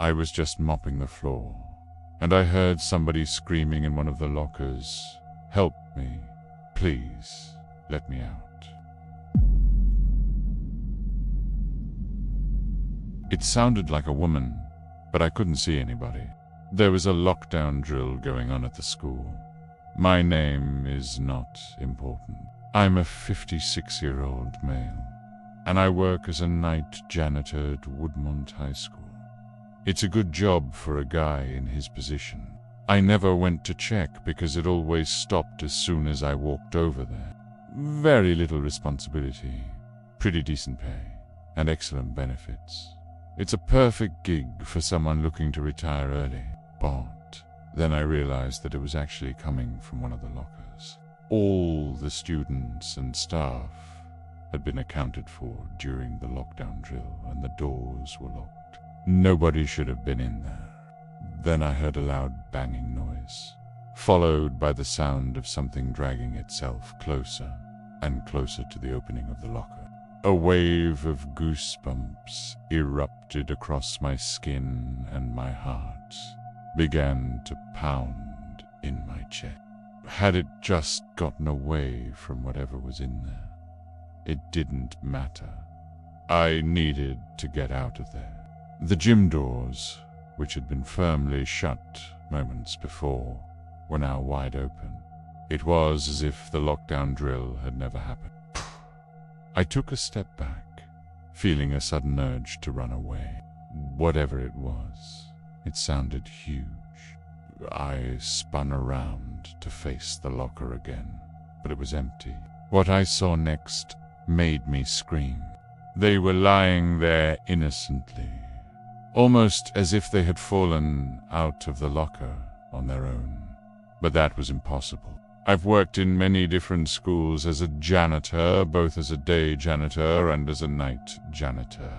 I was just mopping the floor, and I heard somebody screaming in one of the lockers, "Help me, please, let me out." It sounded like a woman, but I couldn't see anybody. There was a lockdown drill going on at the school. My name is not important. I'm a 56-year-old male, and I work as a night janitor at Woodmont High School. It's a good job for a guy in his position. I never went to check because it always stopped as soon as I walked over there. Very little responsibility, pretty decent pay, and excellent benefits. It's a perfect gig for someone looking to retire early. But then I realized that it was actually coming from one of the lockers. All the students and staff had been accounted for during the lockdown drill, and the doors were locked. Nobody should have been in there. Then I heard a loud banging noise, followed by the sound of something dragging itself closer and closer to the opening of the locker. A wave of goosebumps erupted across my skin, and my heart began to pound in my chest. Had it just gotten away from whatever was in there? It didn't matter. I needed to get out of there. The gym doors, which had been firmly shut moments before, were now wide open. It was as if the lockdown drill had never happened. I took a step back, feeling a sudden urge to run away. Whatever it was, it sounded huge. I spun around to face the locker again, but it was empty. What I saw next made me scream. They were lying there innocently, almost as if they had fallen out of the locker on their own. But that was impossible. I've worked in many different schools as a janitor, both as a day janitor and as a night janitor.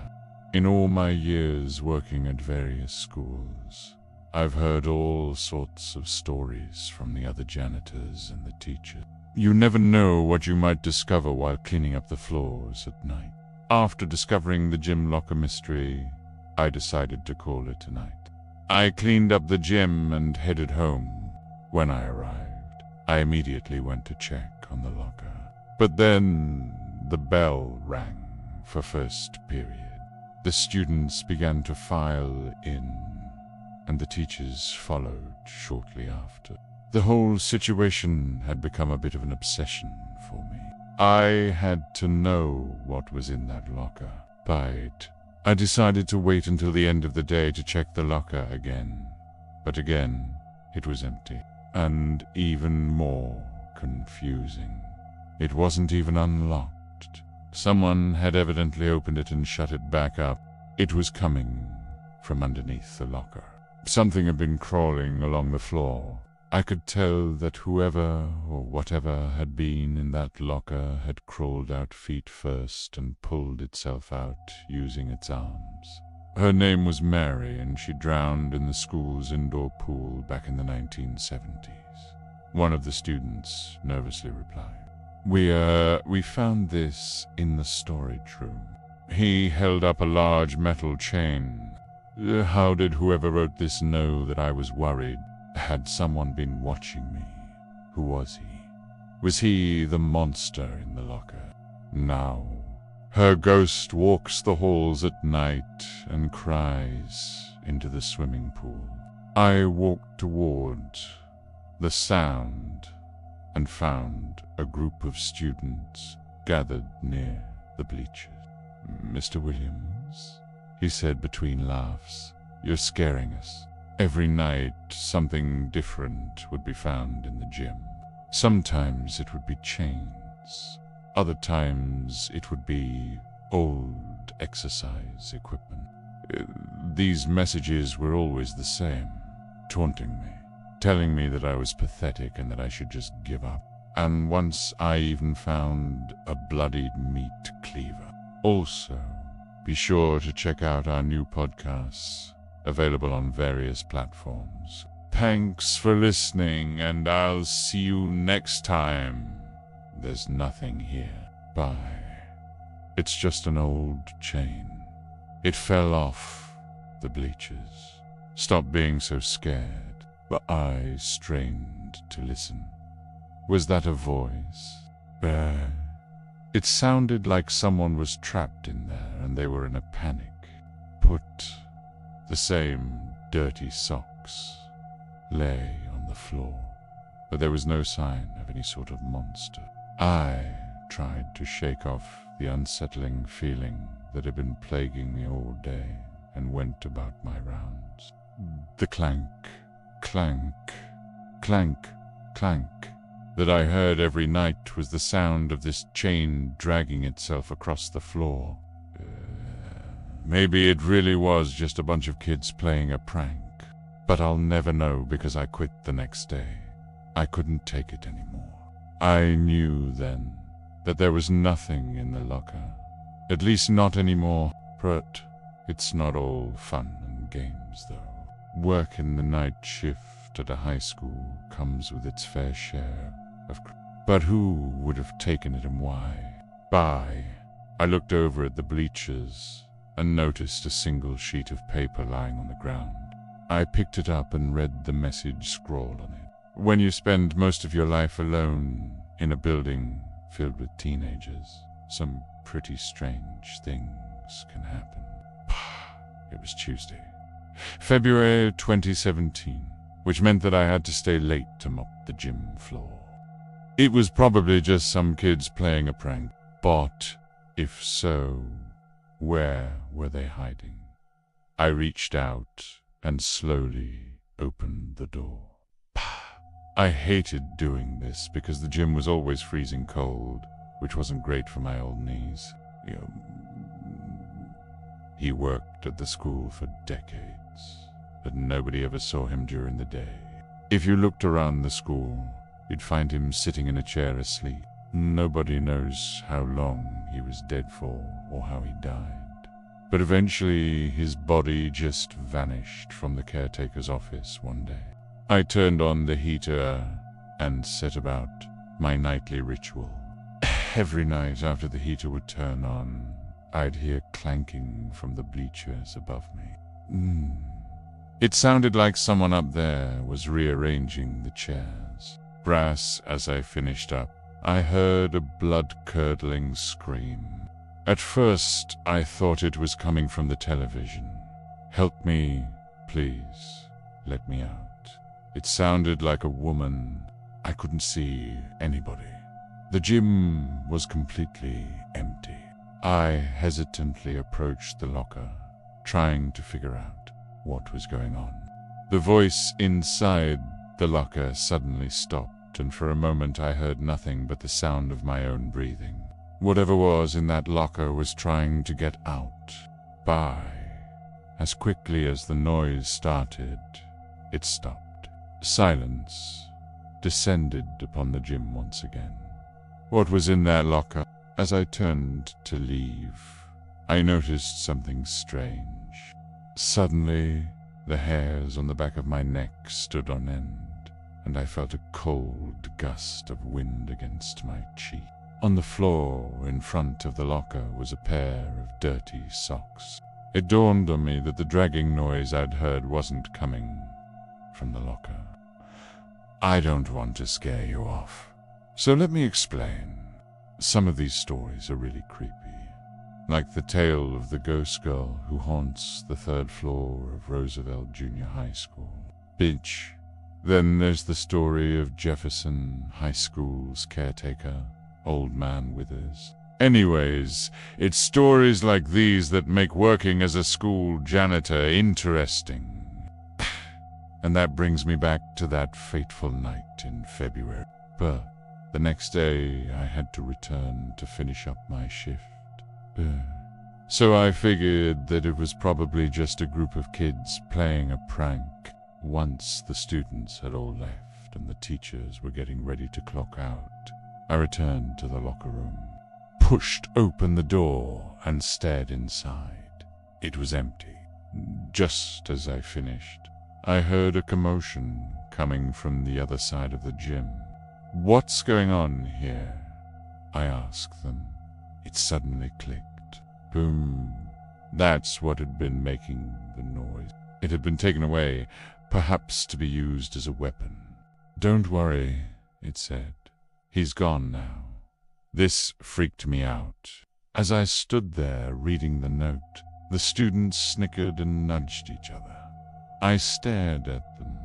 In all my years working at various schools, I've heard all sorts of stories from the other janitors and the teachers. You never know what you might discover while cleaning up the floors at night. After discovering the gym locker mystery, I decided to call it a night. I cleaned up the gym and headed home. When I arrived, I immediately went to check on the locker. But then the bell rang for first period. The students began to file in, and the teachers followed shortly after. The whole situation had become a bit of an obsession for me. I had to know what was in that locker. But I decided to wait until the end of the day to check the locker again. But again, it was empty. And even more confusing, it wasn't even unlocked. Someone had evidently opened it and shut it back up. It was coming from underneath the locker. Something had been crawling along the floor. I could tell that whoever or whatever had been in that locker had crawled out feet first and pulled itself out using its arms. Her name was Mary, and she drowned in the school's indoor pool back in the 1970s. One of the students nervously replied, We found this in the storage room." He held up a large metal chain. How did whoever wrote this know that I was worried? Had someone been watching me? Who was he? Was he the monster in the locker? Now, her ghost walks the halls at night and cries into the swimming pool. I walked toward the sound and found a group of students gathered near the bleachers. "Mr. Williams," he said between laughs, "you're scaring us." Every night, something different would be found in the gym. Sometimes it would be chains. Other times it would be old exercise equipment. These messages were always the same, taunting me, telling me that I was pathetic and that I should just give up. And once I even found a bloodied meat cleaver. Also, be sure to check out our new podcasts, available on various platforms. Thanks for listening, and I'll see you next time. There's nothing here. Bye. It's just an old chain. It fell off the bleachers. Stop being so scared. My eyes strained to listen. Was that a voice? It sounded like someone was trapped in there and they were in a panic. Put the same dirty socks lay on the floor, but there was no sign of any sort of monster. I tried to shake off the unsettling feeling that had been plaguing me all day and went about my rounds. The clank, clank, clank, clank that I heard every night was the sound of this chain dragging itself across the floor. Maybe it really was just a bunch of kids playing a prank, but I'll never know because I quit the next day. I couldn't take it anymore. I knew then that there was nothing in the locker, at least not anymore. But it's not all fun and games, though. Work in the night shift at a high school comes with its fair share of but who would have taken it and why? I looked over at the bleachers and noticed a single sheet of paper lying on the ground. I picked it up and read the message scrawled on it. When you spend most of your life alone in a building filled with teenagers, some pretty strange things can happen. It was Tuesday, February 2017, which meant that I had to stay late to mop the gym floor. It was probably just some kids playing a prank, but if so, where were they hiding? I reached out and slowly opened the door. I hated doing this because the gym was always freezing cold, which wasn't great for my old knees. He worked at the school for decades, but nobody ever saw him during the day. If you looked around the school, you'd find him sitting in a chair asleep. Nobody knows how long he was dead for or how he died. But eventually his body just vanished from the caretaker's office one day. I turned on the heater and set about my nightly ritual. Every night after the heater would turn on, I'd hear clanking from the bleachers above me. It sounded like someone up there was rearranging the chairs. Brass as I finished up, I heard a blood-curdling scream. At first, I thought it was coming from the television. Help me, please. Let me out. It sounded like a woman. I couldn't see anybody. The gym was completely empty. I hesitantly approached the locker, trying to figure out what was going on. The voice inside the locker suddenly stopped, and for a moment I heard nothing but the sound of my own breathing. Whatever was in that locker was trying to get out. As quickly as the noise started, it stopped. Silence descended upon the gym once again. What was in that locker? As I turned to leave, I noticed something strange. Suddenly, the hairs on the back of my neck stood on end, and I felt a cold gust of wind against my cheek. On the floor in front of the locker was a pair of dirty socks. It dawned on me that the dragging noise I'd heard wasn't coming from the locker. I don't want to scare you off, so let me explain. Some of these stories are really creepy, like the tale of the ghost girl who haunts the third floor of Roosevelt Junior High School. Bitch. Then there's the story of Jefferson High School's caretaker, Old Man Withers. Anyways, it's stories like these that make working as a school janitor interesting. And that brings me back to that fateful night in February. But the next day I had to return to finish up my shift. So I figured that it was probably just a group of kids playing a prank once the students had all left and the teachers were getting ready to clock out. I returned to the locker room, pushed open the door, and stared inside. It was empty. Just as I finished, I heard a commotion coming from the other side of the gym. What's going on here? I asked them. It suddenly clicked. Boom. That's what had been making the noise. It had been taken away, perhaps to be used as a weapon. "Don't worry," it said. "He's gone now." This freaked me out. As I stood there reading the note, the students snickered and nudged each other. I stared at them,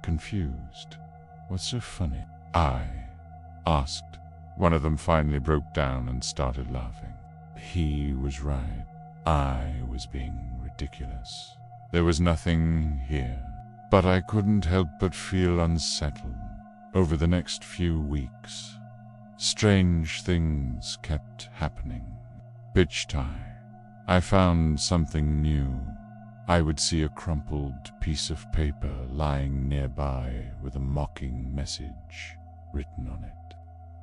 confused. "What's so funny?" I asked. One of them finally broke down and started laughing. He was right. I was being ridiculous. There was nothing here, but I couldn't help but feel unsettled. Over the next few weeks, strange things kept happening. Each time I found something new, I would see a crumpled piece of paper lying nearby with a mocking message written on it.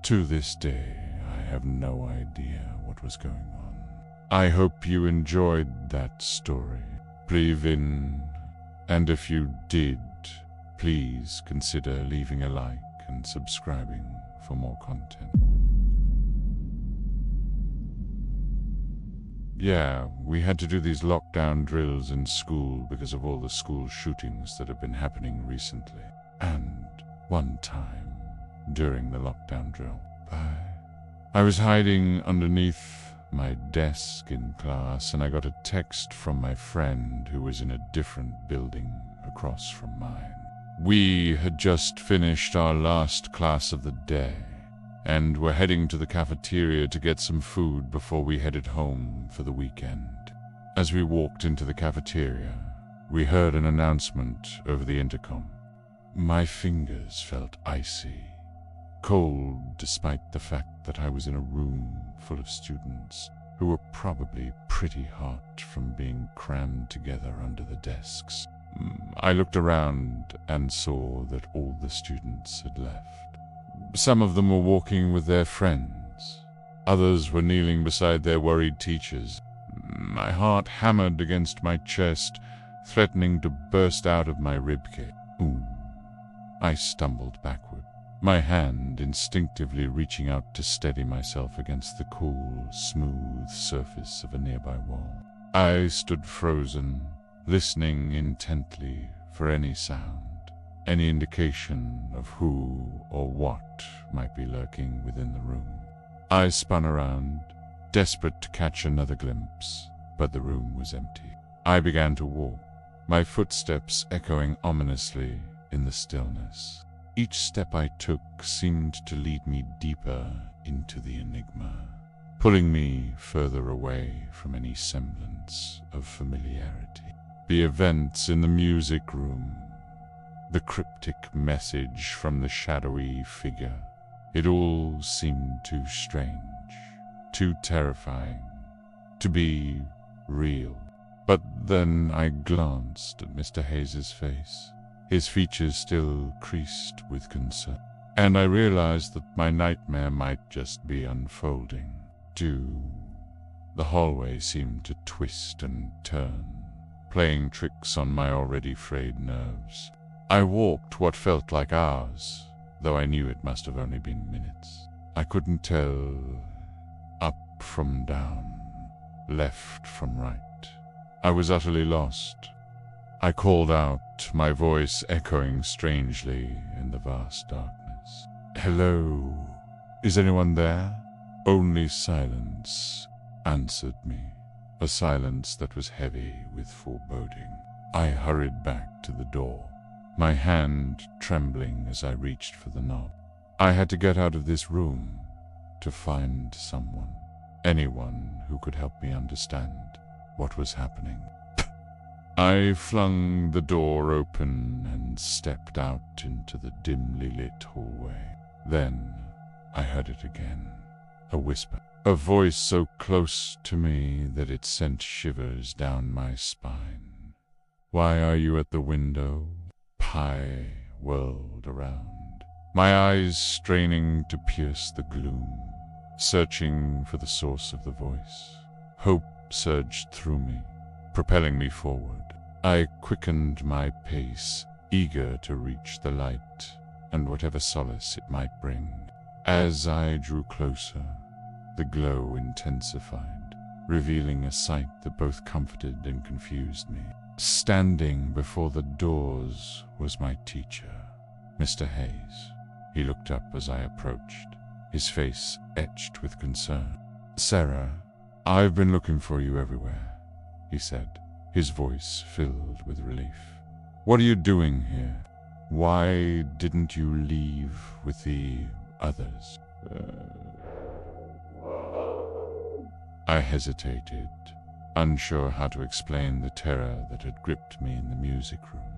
To this day, I have no idea what was going on. I hope you enjoyed that story. Leave in, and if you did, please consider leaving a like and subscribing for more content. Yeah, we had to do these lockdown drills in school because of all the school shootings that have been happening recently. And one time, during the lockdown drill, I was hiding underneath my desk in class, and I got a text from my friend who was in a different building across from mine. We had just finished our last class of the day, and were heading to the cafeteria to get some food before we headed home for the weekend. As we walked into the cafeteria, we heard an announcement over the intercom. My fingers felt icy, cold despite the fact that I was in a room full of students who were probably pretty hot from being crammed together under the desks. I looked around and saw that all the students had left. Some of them were walking with their friends. Others were kneeling beside their worried teachers. My heart hammered against my chest, threatening to burst out of my ribcage. I stumbled backward, my hand instinctively reaching out to steady myself against the cool, smooth surface of a nearby wall. I stood frozen, listening intently for any sound, any indication of who or what might be lurking within the room. I spun around, desperate to catch another glimpse, but the room was empty. I began to walk, my footsteps echoing ominously in the stillness. Each step I took seemed to lead me deeper into the enigma, pulling me further away from any semblance of familiarity. The events in the music room, the cryptic message from the shadowy figure, it all seemed too strange, too terrifying to be real. But then I glanced at Mr. Hayes's face, his features still creased with concern, and I realized that my nightmare might just be unfolding. The hallway seemed to twist and turn, playing tricks on my already frayed nerves. I walked what felt like hours, though I knew it must have only been minutes. I couldn't tell up from down, left from right. I was utterly lost. I called out, my voice echoing strangely in the vast darkness. "Hello? Is anyone there?" Only silence answered me, a silence that was heavy with foreboding. I hurried back to the door, my hand trembling as I reached for the knob. I had to get out of this room to find someone, anyone who could help me understand what was happening. I flung the door open and stepped out into the dimly lit hallway. Then I heard it again, a whisper, a voice so close to me that it sent shivers down my spine. "Why are you at the window?" I whirled around, my eyes straining to pierce the gloom, searching for the source of the voice. Hope surged through me, propelling me forward. I quickened my pace, eager to reach the light and whatever solace it might bring. As I drew closer, the glow intensified, revealing a sight that both comforted and confused me. Standing before the doors was my teacher, Mr. Hayes. He looked up as I approached, his face etched with concern. "Sarah, I've been looking for you everywhere," he said, his voice filled with relief. "What are you doing here? Why didn't you leave with the others?" I hesitated, unsure how to explain the terror that had gripped me in the music room.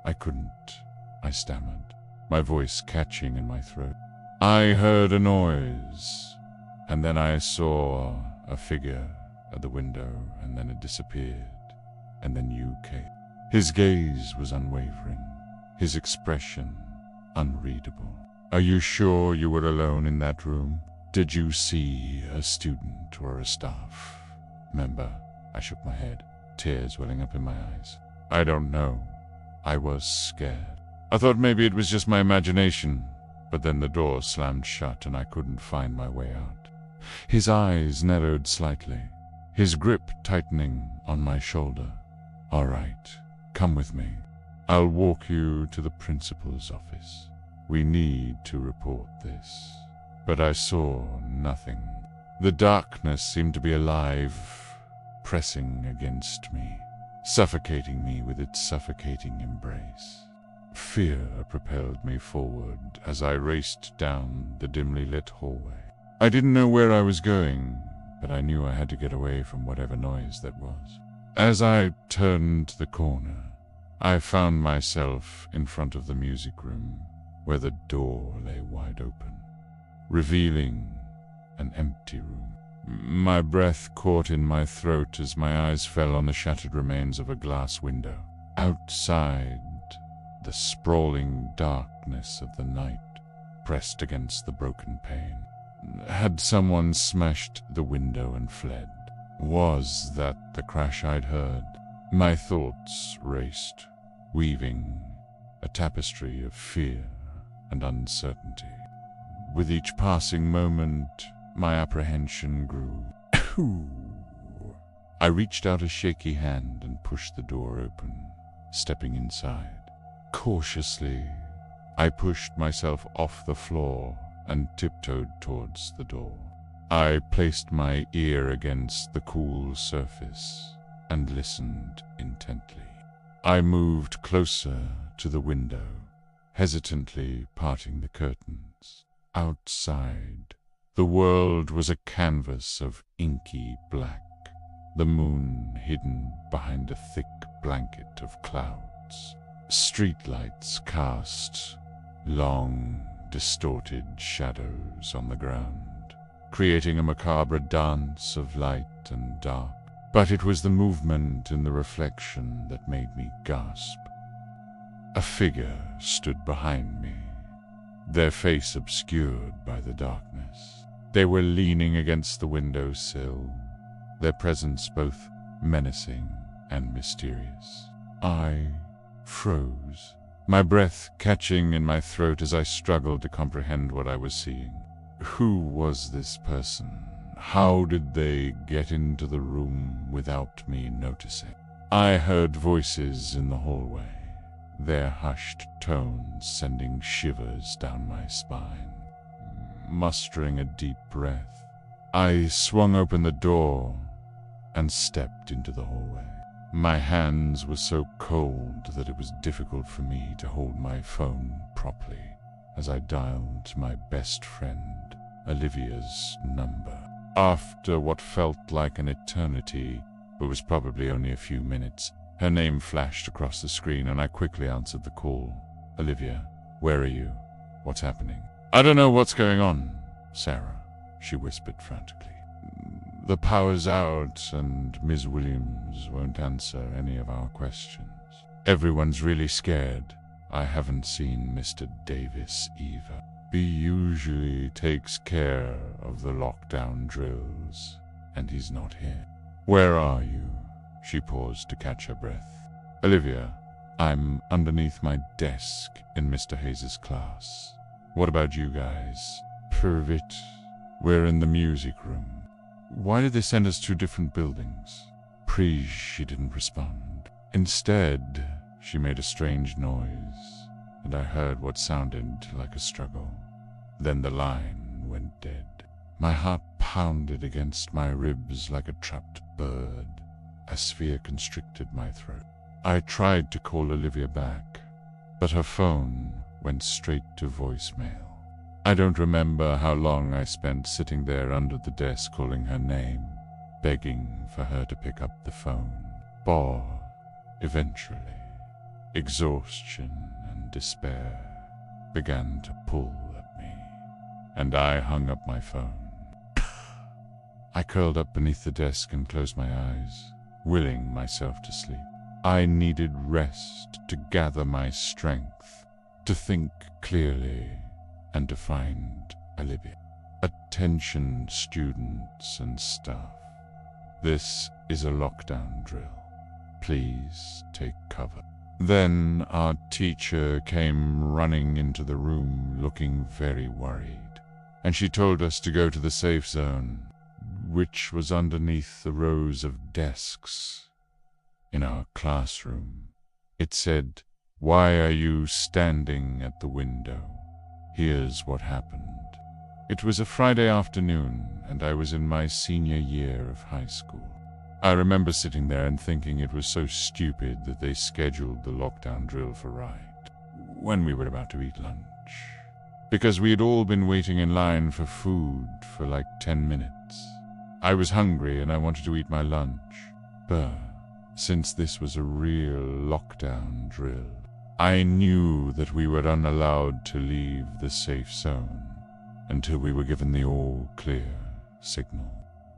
I couldn't, I stammered, my voice catching in my throat. "I heard a noise, and then I saw a figure at the window, and then it disappeared, and then you came." His gaze was unwavering, his expression unreadable. "Are you sure you were alone in that room? Did you see a student or a staff member?" I shook my head, tears welling up in my eyes. "I don't know. I was scared. I thought maybe it was just my imagination, but then the door slammed shut and I couldn't find my way out." His eyes narrowed slightly, his grip tightening on my shoulder. "All right, come with me. I'll walk you to the principal's office. We need to report this." But I saw nothing. The darkness seemed to be alive, pressing against me, suffocating me with its suffocating embrace. Fear propelled me forward as I raced down the dimly lit hallway. I didn't know where I was going, but I knew I had to get away from whatever noise that was. As I turned the corner, I found myself in front of the music room, where the door lay wide open, revealing an empty room. My breath caught in my throat as my eyes fell on the shattered remains of a glass window. Outside, the sprawling darkness of the night pressed against the broken pane. Had someone smashed the window and fled? Was that the crash I'd heard? My thoughts raced, weaving a tapestry of fear and uncertainty. With each passing moment, my apprehension grew. I reached out a shaky hand and pushed the door open, stepping inside. Cautiously, I pushed myself off the floor and tiptoed towards the door. I placed my ear against the cool surface and listened intently. I moved closer to the window, hesitantly parting the curtains. Outside, the world was a canvas of inky black, the moon hidden behind a thick blanket of clouds. Streetlights cast long, distorted shadows on the ground, creating a macabre dance of light and dark. But it was the movement in the reflection that made me gasp. A figure stood behind me, their face obscured by the darkness. They were leaning against the windowsill, their presence both menacing and mysterious. I froze, my breath catching in my throat as I struggled to comprehend what I was seeing. Who was this person? How did they get into the room without me noticing? I heard voices in the hallway, their hushed tones sending shivers down my spine. Mustering a deep breath, I swung open the door and stepped into the hallway. My hands were so cold that it was difficult for me to hold my phone properly as I dialed my best friend, Olivia's number. After what felt like an eternity, but was probably only a few minutes, her name flashed across the screen and I quickly answered the call. "Olivia, where are you? What's happening?" "I don't know what's going on, Sarah," she whispered frantically. "The power's out and Ms. Williams won't answer any of our questions. Everyone's really scared. I haven't seen Mr. Davis either. He usually takes care of the lockdown drills, and he's not here." "Where are you?" She paused to catch her breath. "Olivia, I'm underneath my desk in Mr. Hayes' class. What about you guys?" "Pervit, we're in the music room." Why did they send us to different buildings? Please, she didn't respond. Instead, she made a strange noise, and I heard what sounded like a struggle. Then the line went dead. My heart pounded against my ribs like a trapped bird. A sphere constricted my throat. I tried to call Olivia back, but her phone went straight to voicemail. I don't remember how long I spent sitting there under the desk calling her name, begging for her to pick up the phone. But eventually, exhaustion and despair began to pull at me, and I hung up my phone. I curled up beneath the desk and closed my eyes, willing myself to sleep. I needed rest to gather my strength, to think clearly, and to find Olivia. Attention, students and staff. This is a lockdown drill. Please take cover. Then our teacher came running into the room looking very worried, and she told us to go to the safe zone, which was underneath the rows of desks in our classroom. It said, "Why are you standing at the window? Here's what happened." It was a Friday afternoon, and I was in my senior year of high school. I remember sitting there and thinking it was so stupid that they scheduled the lockdown drill for right when we were about to eat lunch, because we had all been waiting in line for food for like 10 minutes. I was hungry and I wanted to eat my lunch, but since this was a real lockdown drill, I knew that we were unallowed to leave the safe zone until we were given the all-clear signal.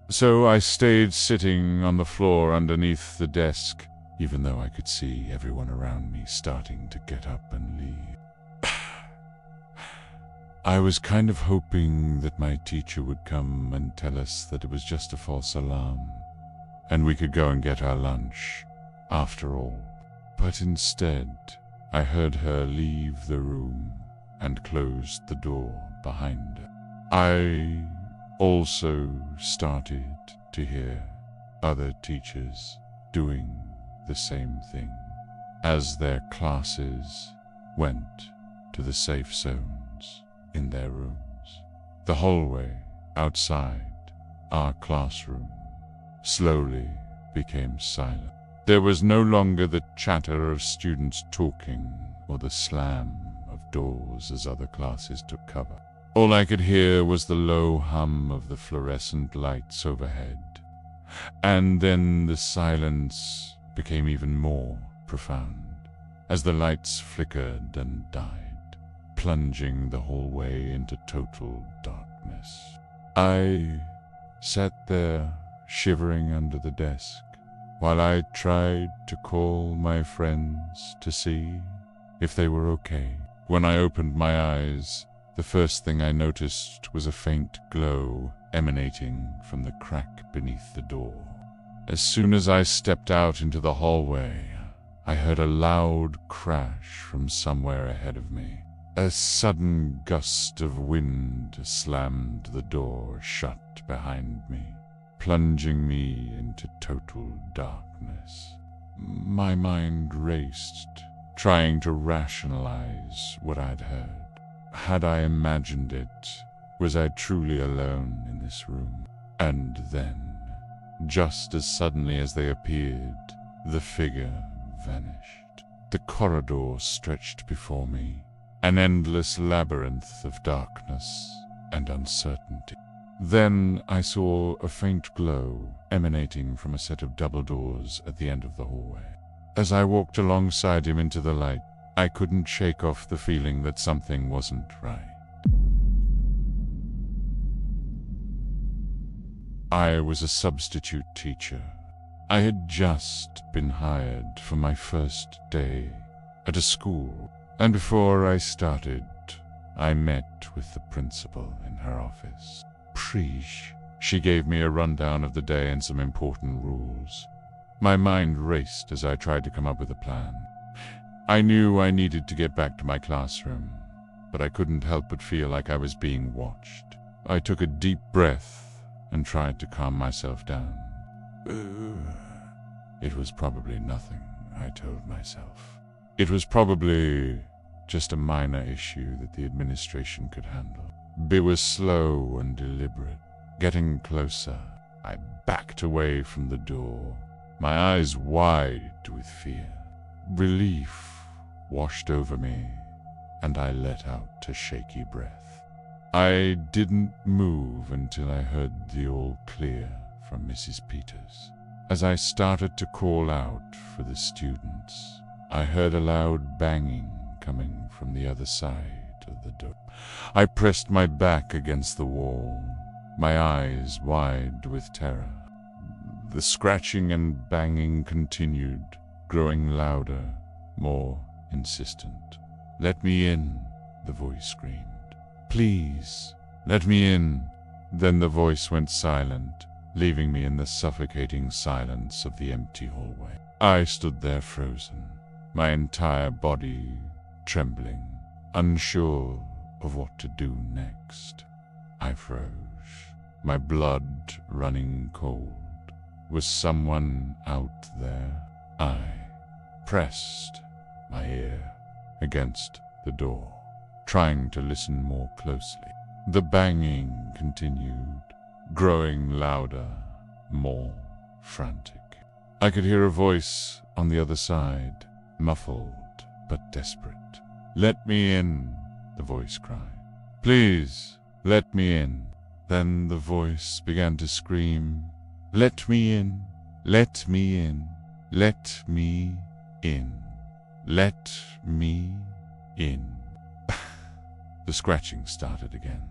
So I stayed sitting on the floor underneath the desk, even though I could see everyone around me starting to get up and leave. I was kind of hoping that my teacher would come and tell us that it was just a false alarm, and we could go and get our lunch after all. But instead, I heard her leave the room and closed the door behind her. I also started to hear other teachers doing the same thing as their classes went to the safe zones in their rooms. The hallway outside our classroom slowly became silent. There was no longer the chatter of students talking or the slam of doors as other classes took cover. All I could hear was the low hum of the fluorescent lights overhead, and then the silence became even more profound as the lights flickered and died, plunging the hallway into total darkness. I sat there shivering under the desk while I tried to call my friends to see if they were okay. When I opened my eyes, the first thing I noticed was a faint glow emanating from the crack beneath the door. As soon as I stepped out into the hallway, I heard a loud crash from somewhere ahead of me. A sudden gust of wind slammed the door shut behind me, plunging me into total darkness. My mind raced, trying to rationalize what I'd heard. Had I imagined it? Was I truly alone in this room? And then, just as suddenly as they appeared, the figure vanished. The corridor stretched before me, an endless labyrinth of darkness and uncertainty. Then I saw a faint glow emanating from a set of double doors at the end of the hallway. As I walked alongside him into the light, I couldn't shake off the feeling that something wasn't right. I was a substitute teacher. I had just been hired for my first day at a school, and before I started, I met with the principal in her office. Preach. She gave me a rundown of the day and some important rules. My mind raced as I tried to come up with a plan. I knew I needed to get back to my classroom, but I couldn't help but feel like I was being watched. I took a deep breath and tried to calm myself down. It was probably nothing, I told myself. It was probably just a minor issue that the administration could handle. It was slow and deliberate. Getting closer, I backed away from the door, my eyes wide with fear. Relief washed over me, and I let out a shaky breath. I didn't move until I heard the all clear from Mrs. Peters. As I started to call out for the students, I heard a loud banging coming from the other side of the door. I pressed my back against the wall, my eyes wide with terror. The scratching and banging continued, growing louder, more insistent. "Let me in," the voice screamed. "Please, let me in." Then the voice went silent, leaving me in the suffocating silence of the empty hallway. I stood there frozen, my entire body trembling, unsure of what to do next. I froze, my blood running cold. Was someone out there? I pressed my ear against the door, trying to listen more closely. The banging continued, growing louder, more frantic. I could hear a voice on the other side, muffled but desperate. "Let me in," the voice cried. "Please, let me in." Then the voice began to scream, "Let me in, let me in, let me in, let me in." The scratching started again,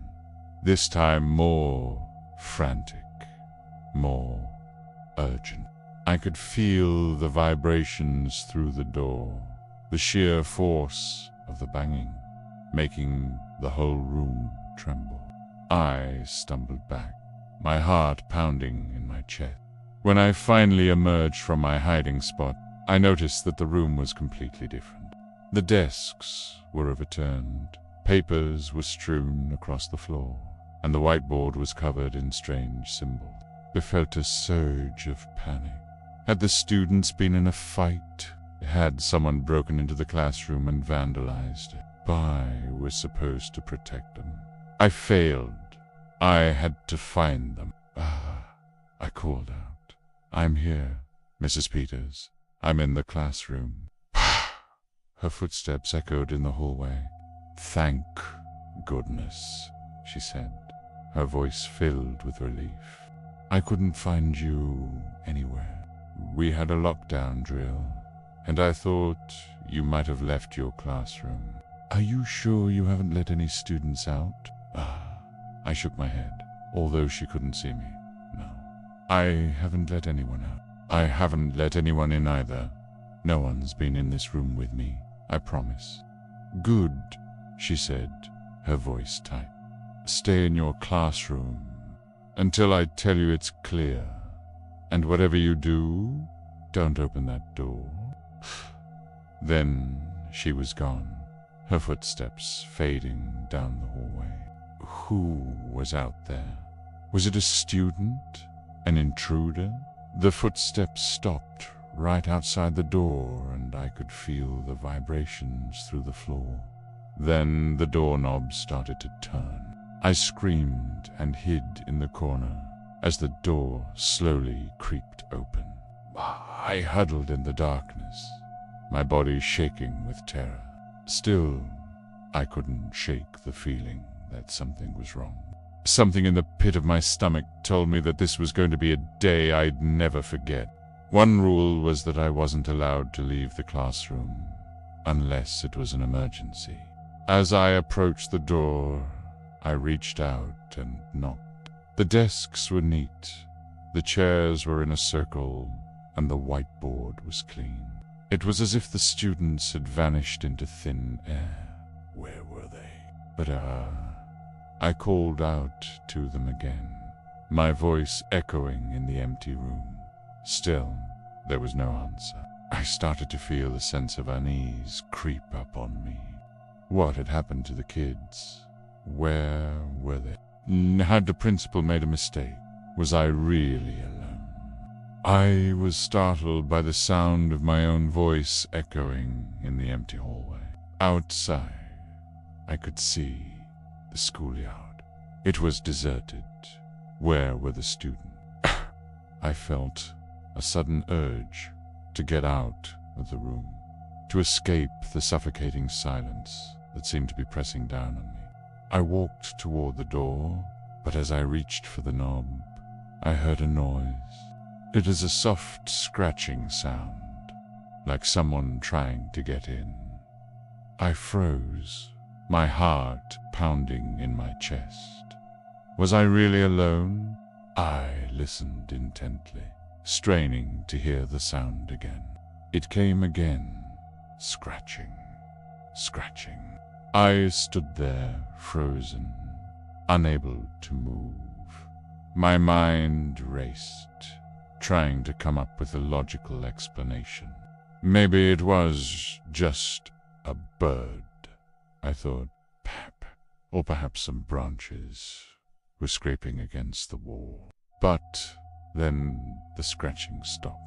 this time more frantic, more urgent. I could feel the vibrations through the door, the sheer force of the banging, making the whole room tremble. I stumbled back, my heart pounding in my chest. When I finally emerged from my hiding spot, I noticed that the room was completely different. The desks were overturned, papers were strewn across the floor, and the whiteboard was covered in strange symbols. I felt a surge of panic. Had the students been in a fight? Had someone broken into the classroom and vandalized it? I was supposed to protect them. I failed. I had to find them. I called out. "I'm here, Mrs. Peters. I'm in the classroom." Her footsteps echoed in the hallway. "Thank goodness," she said, her voice filled with relief. "I couldn't find you anywhere. We had a lockdown drill, and I thought you might have left your classroom. Are you sure you haven't let any students out?" I shook my head, although she couldn't see me. "No, I haven't let anyone out. I haven't let anyone in either. No one's been in this room with me, I promise." "Good," she said, her voice tight. "Stay in your classroom until I tell you it's clear. And whatever you do, don't open that door." Then she was gone, her footsteps fading down the hallway. Who was out there? Was it a student? An intruder? The footsteps stopped right outside the door, and I could feel the vibrations through the floor. Then the doorknob started to turn. I screamed and hid in the corner as the door slowly creaked open. I huddled in the darkness, my body shaking with terror. Still, I couldn't shake the feeling that something was wrong. Something in the pit of my stomach told me that this was going to be a day I'd never forget. One rule was that I wasn't allowed to leave the classroom unless it was an emergency. As I approached the door, I reached out and knocked. The desks were neat, the chairs were in a circle, and the whiteboard was clean. It was as if the students had vanished into thin air. Where were they? But I called out to them again, my voice echoing in the empty room. Still, there was no answer. I started to feel a sense of unease creep up on me. What had happened to the kids? Where were they? Had the principal made a mistake? Was I really alone? I was startled by the sound of my own voice echoing in the empty hallway. Outside, I could see the schoolyard. It was deserted. Where were the students? I felt a sudden urge to get out of the room, to escape the suffocating silence that seemed to be pressing down on me. I walked toward the door, but as I reached for the knob, I heard a noise. It is a soft scratching sound, like someone trying to get in. I froze, my heart pounding in my chest. Was I really alone? I listened intently, straining to hear the sound again. It came again, scratching, scratching. I stood there, frozen, unable to move. My mind raced, trying to come up with a logical explanation. Maybe it was just a bird, I thought, or perhaps some branches were scraping against the wall. But then the scratching stopped.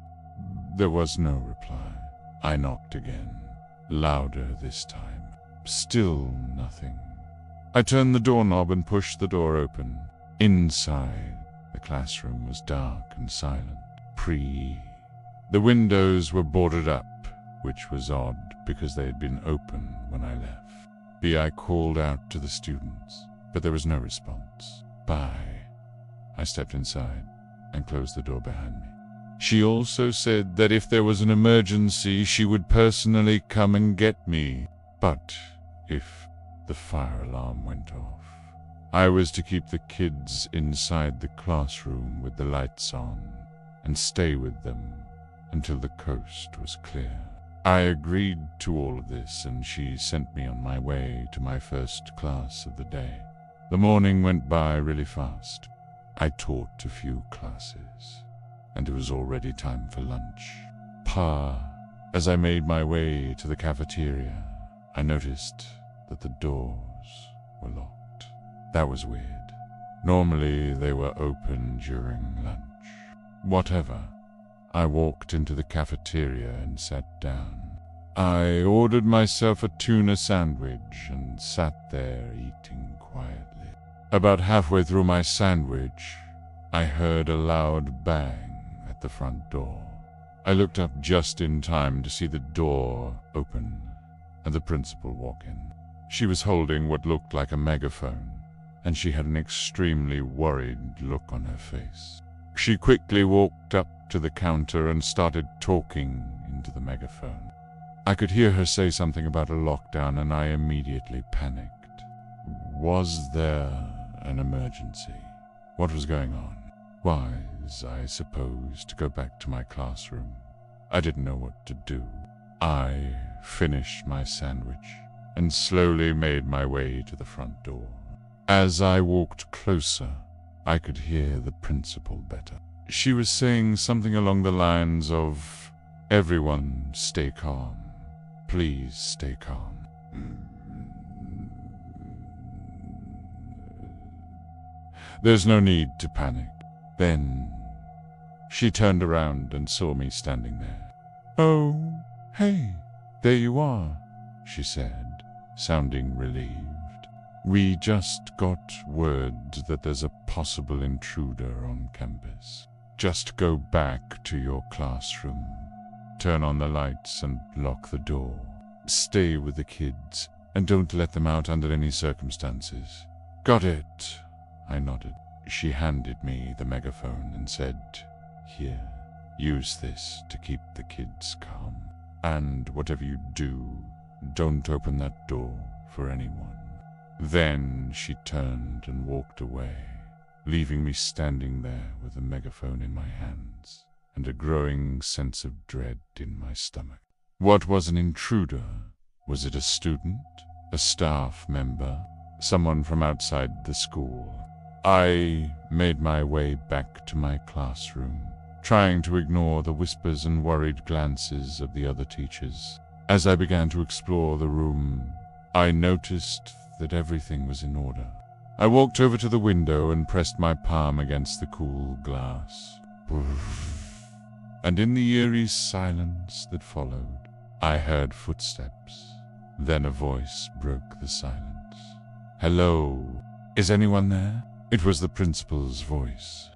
There was no reply. I knocked again, louder this time. Still nothing. I turned the doorknob and pushed the door open. Inside, the classroom was dark and silent. The windows were boarded up, which was odd because they had been open when I left. I called out to the students, but there was no response. Bye. I stepped inside and closed the door behind me. She also said that if there was an emergency, she would personally come and get me. But if the fire alarm went off, I was to keep the kids inside the classroom with the lights on and stay with them until the coast was clear. I agreed to all of this, and she sent me on my way to my first class of the day. The morning went by really fast. I taught a few classes, and it was already time for lunch. As I made my way to the cafeteria, I noticed that the doors were locked. That was weird. Normally they were open during lunch. Whatever. I walked into the cafeteria and sat down. I ordered myself a tuna sandwich and sat there eating quietly. About halfway through my sandwich, I heard a loud bang at the front door. I looked up just in time to see the door open and the principal walk in. She was holding what looked like a megaphone, and she had an extremely worried look on her face. She quickly walked up to the counter and started talking into the megaphone. I could hear her say something about a lockdown, and I immediately panicked. Was there an emergency? What was going on? Wise, I suppose, to go back to my classroom. I didn't know what to do. I finished my sandwich and slowly made my way to the front door. As I walked closer, I could hear the principal better. She was saying something along the lines of, "Everyone stay calm. Please stay calm." There's no need to panic. Then she turned around and saw me standing there. "Oh, hey, there you are," she said, sounding relieved. "We just got word that there's a possible intruder on campus. Just go back to your classroom. Turn on the lights and lock the door. Stay with the kids and don't let them out under any circumstances." "Got it," I nodded. She handed me the megaphone and said, "Here, use this to keep the kids calm. And whatever you do, don't open that door for anyone." Then she turned and walked away, leaving me standing there with the megaphone in my hands and a growing sense of dread in my stomach. What was an intruder? Was it a student? A staff member? Someone from outside the school? I made my way back to my classroom, trying to ignore the whispers and worried glances of the other teachers. As I began to explore the room, I noticed that everything was in order. I walked over to the window and pressed my palm against the cool glass. And in the eerie silence that followed, I heard footsteps. Then a voice broke the silence. "Hello, is anyone there?" It was the principal's voice.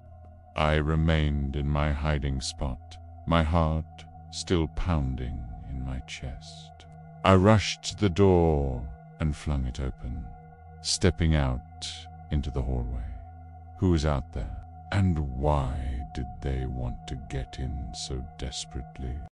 I remained in my hiding spot, my heart still pounding in my chest. I rushed to the door and flung it open, stepping out into the hallway. Who was out there? And why did they want to get in so desperately?